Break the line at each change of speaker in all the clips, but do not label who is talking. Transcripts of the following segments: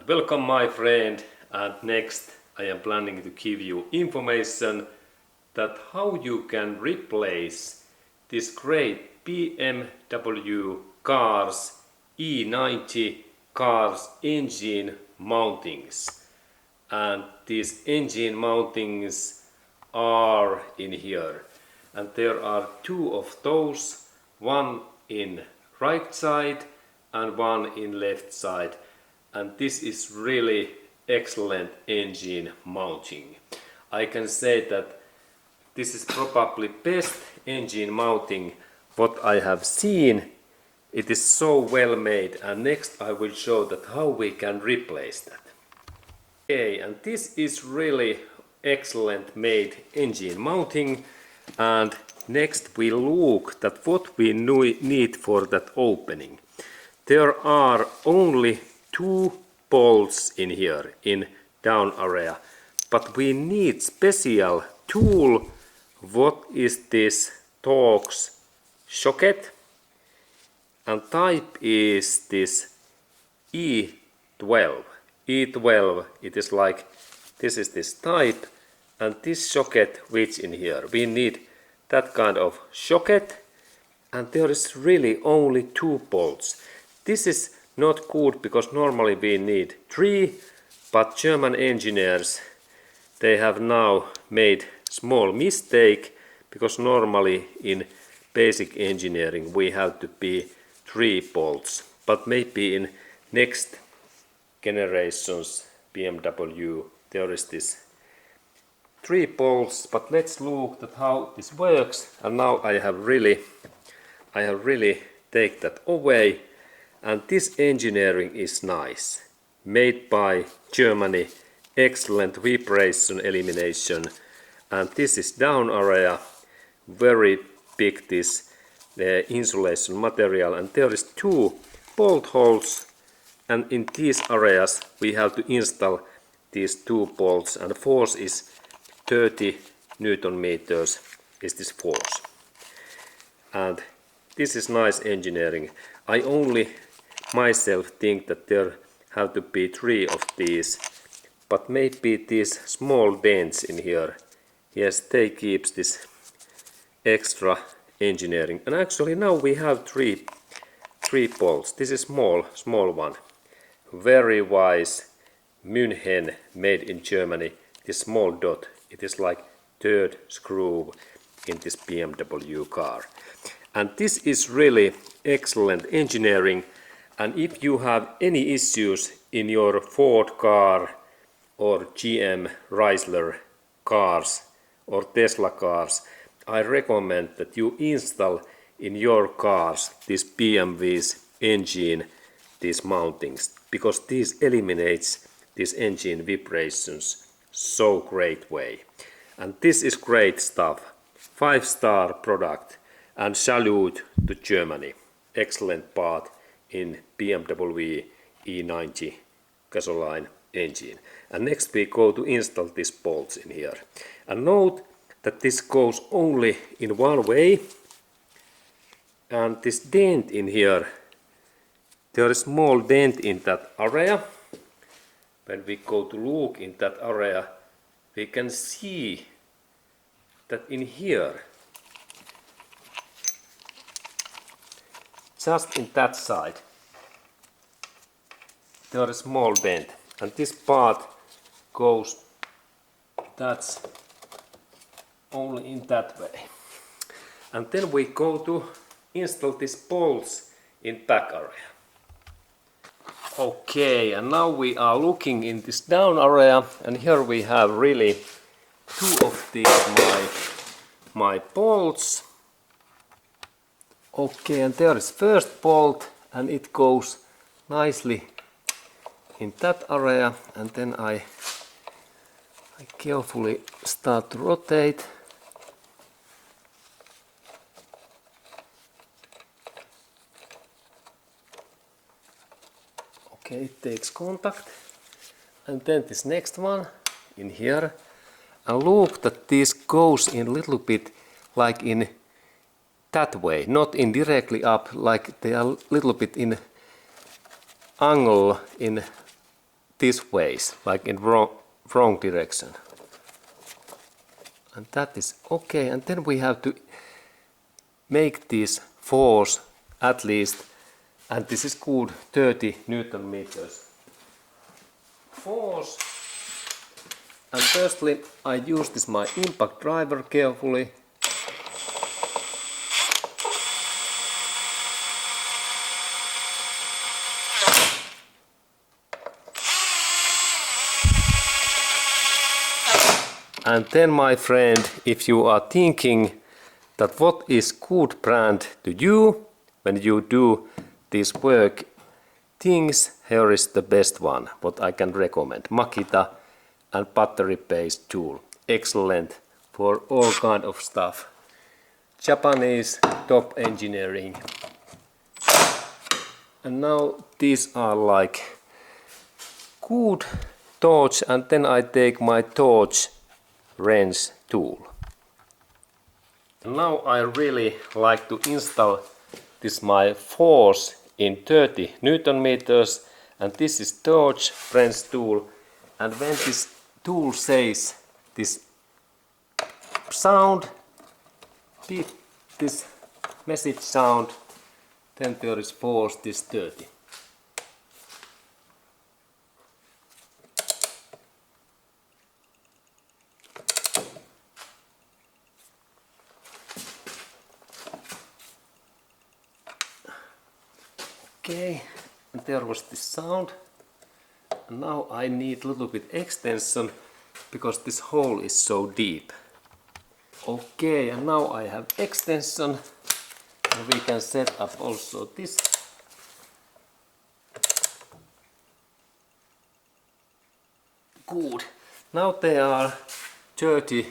Welcome my friend, and next I am planning to give you information that how you can replace this great BMW cars E90 cars engine mountings. And these engine mountings are in here, and there are two of those, one in right side and one in left side, and this is really excellent engine mounting. I can say that this is probably best engine mounting what I have seen. It is so well made, and next I will show that how we can replace that. Okay, and this is really excellent made engine mounting, and next we look at what we need for that opening. There are only two bolts in here in down area, but we need special tool. What is this Torx socket, and type is this E12. E12, it is like this is this type, and this socket which in here we need that kind of socket, and there is really only two bolts. This is not good because normally we need three, but German engineers, they have now made small mistake, because normally in basic engineering we have to be three bolts, but maybe in next generations BMW there is this three bolts. But let's look at how this works, and now I have really take that away. And this engineering is nice, made by Germany, excellent vibration elimination, and this is down area, very big this insulation material, and there is two bolt holes, and in these areas we have to install these two bolts, and force is 30 Newton meters is this force. And this is nice engineering. I only myself think that there have to be three of these, but maybe these small dents in here, yes, they keeps this extra engineering. And actually now we have three bolts. This is small one, very wise München, made in Germany. This small dot, it is like third screw in this BMW car, and this is really excellent engineering. And if you have any issues in your Ford car or GM Chrysler cars or Tesla cars, I recommend that you install in your cars this BMW's engine, these mountings, because this eliminates these engine vibrations so great way. And this is great stuff, 5-star product, and salute to Germany, excellent part in BMW E90 gasoline engine. And next we go to install these bolts in here. And note that this goes only in one way, and this dent in here, there is small dent in that area. When we go to look in that area, we can see that in here, just in that side, there is small dent, and this part goes, that's only in that way. And then we go to install these bolts in back area. Okay, and now we are looking in this down area, and here we have really two of these my bolts. Okay, and there is first bolt, and it goes nicely in that area, and then I carefully start to rotate. Okay, it takes contact, and then this next one in here, and look that this goes in a little bit like in that way, not in directly up, like they are a little bit in angle in this ways, like in wrong direction. And that is okay. And then we have to make this force at least, and this is good, 30 Newton meters force. And firstly, I use this my impact driver carefully. And then, my friend, if you are thinking that what is good brand to you when you do this work things, here is the best one, what I can recommend. Makita and battery-based tool. Excellent for all kind of stuff. Japanese top engineering. And now these are like good torch, and then I take my torch wrench tool. Now I really like to install this my force in 30 Newton meters, and this is torch wrench tool. And when this tool says this sound, beep, this message sound, then there is force this 30. Okay, and there was this sound. And now I need a little bit extension because this hole is so deep. Okay, and now I have extension, and we can set up also this. Good. Now there are 30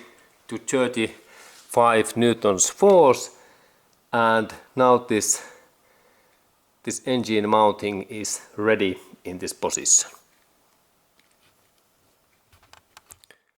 to 35 newtons force, and now this engine mounting is ready in this position.